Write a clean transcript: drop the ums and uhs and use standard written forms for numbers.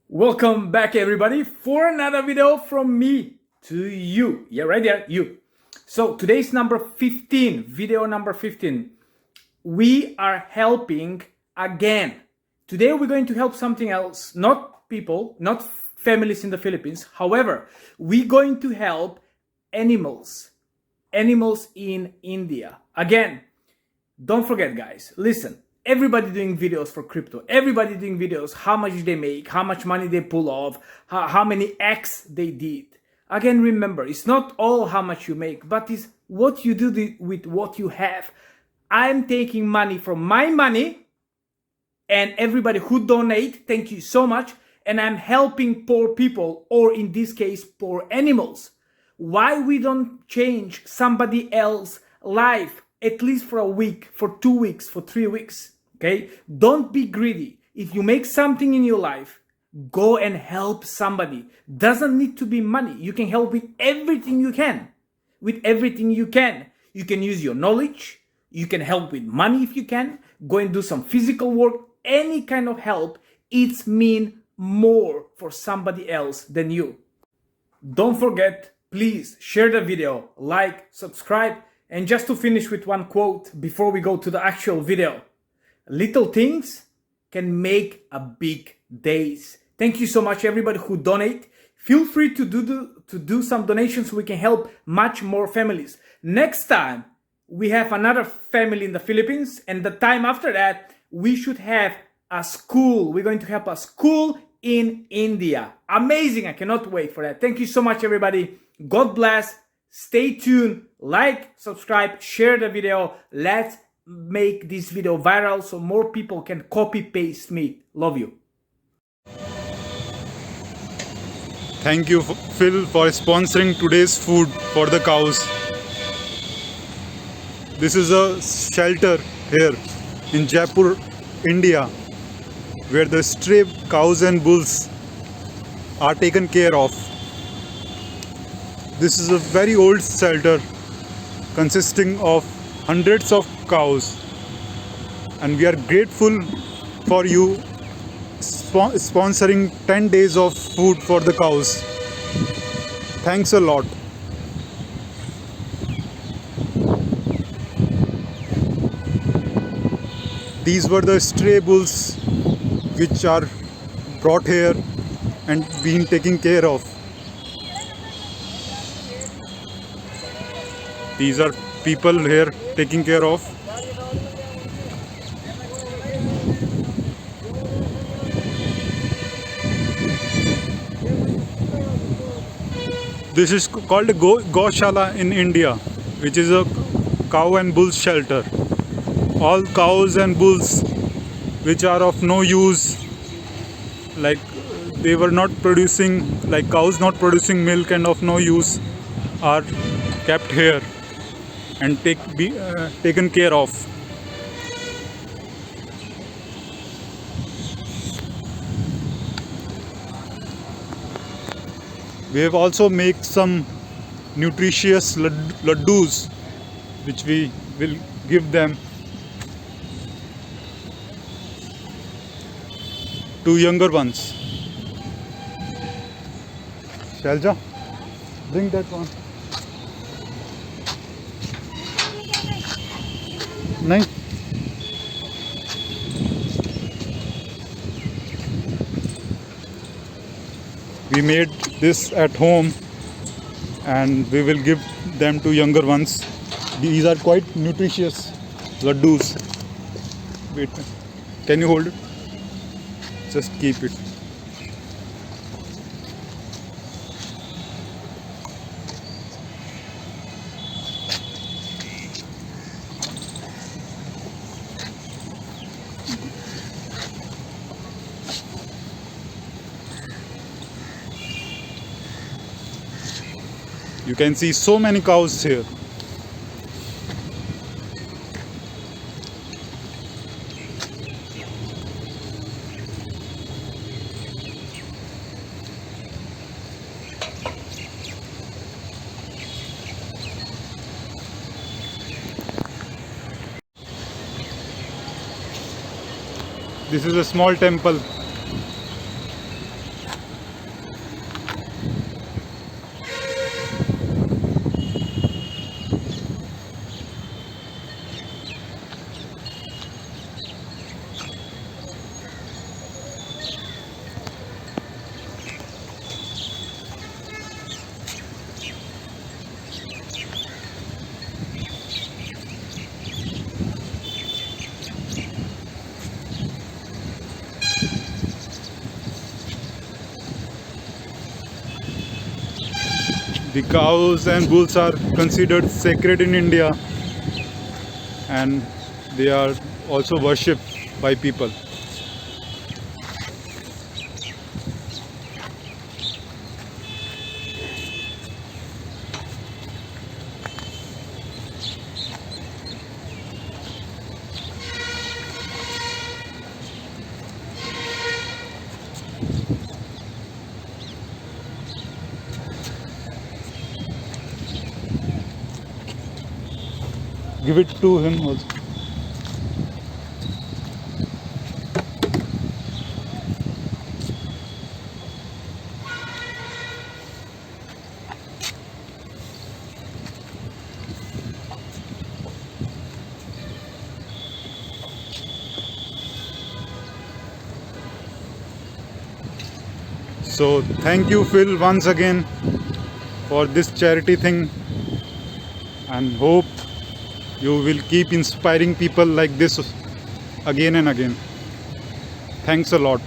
Welcome back everybody for another video from me to you. Yeah, right there, you. So today's number 15, video number 15. We are helping again. Today we're going to help something else, not people, not families in the Philippines. However, we're going to help animals in India. Again, don't forget guys, listen. Everybody doing videos for crypto. Everybody doing videos, how much they make, how much money they pull off, how many X they did. Again, remember, it's not all how much you make, but it's what you do with what you have. I'm taking money from my money, and everybody who donate, thank you so much. And I'm helping poor people, or in this case, poor animals. Why we don't change somebody else's life, at least for a week, for 2 weeks, for 3 weeks? Okay, don't be greedy. If you make something in your life, go and help somebody. Doesn't need to be money. You can help with everything you can. With everything you can. You can use your knowledge. You can help with money if you can. Go and do some physical work. Any kind of help, it's mean more for somebody else than you. Don't forget, please share the video, like, subscribe, and just to finish with one quote before we go to the actual video. Little things can make a big days. Thank you so much everybody who donate. Feel free to do some donations so we can help much more families. Next time we have another family in the Philippines, and the time after that we should have a school. We're going to have a school in India. Amazing. I cannot wait for that. Thank you so much everybody. God bless. Stay tuned. Like, subscribe, share the video. Let's make this video viral so more people can copy paste me. Love you. Thank you, Phil, for sponsoring today's food for the cows. This is a shelter here in Jaipur, India, where the stray cows and bulls are taken care of. This is a very old shelter consisting of hundreds of cows, and we are grateful for you sponsoring 10 days of food for the cows. Thanks a lot. These were the stray bulls which are brought here and being taken care of. These are people here taking care of. This is called a Goshala in India, which is a cow and bull shelter. All cows and bulls which are of no use, like they were not producing, like cows not producing milk and of no use, are kept here and taken care of. We have also made some nutritious laddus which we will give them to younger ones. Shalja, bring that one. Nahin. We made this at home and we will give them to younger ones. These are quite nutritious laddus. Wait, can you hold it? Just keep it. You can see so many cows here. This is a small temple The cows and bulls are considered sacred in India, and they are also worshipped by people. Give it to him also. So thank you, Phil, once again for this charity thing, and hope you will keep inspiring people like this again and again. Thanks a lot.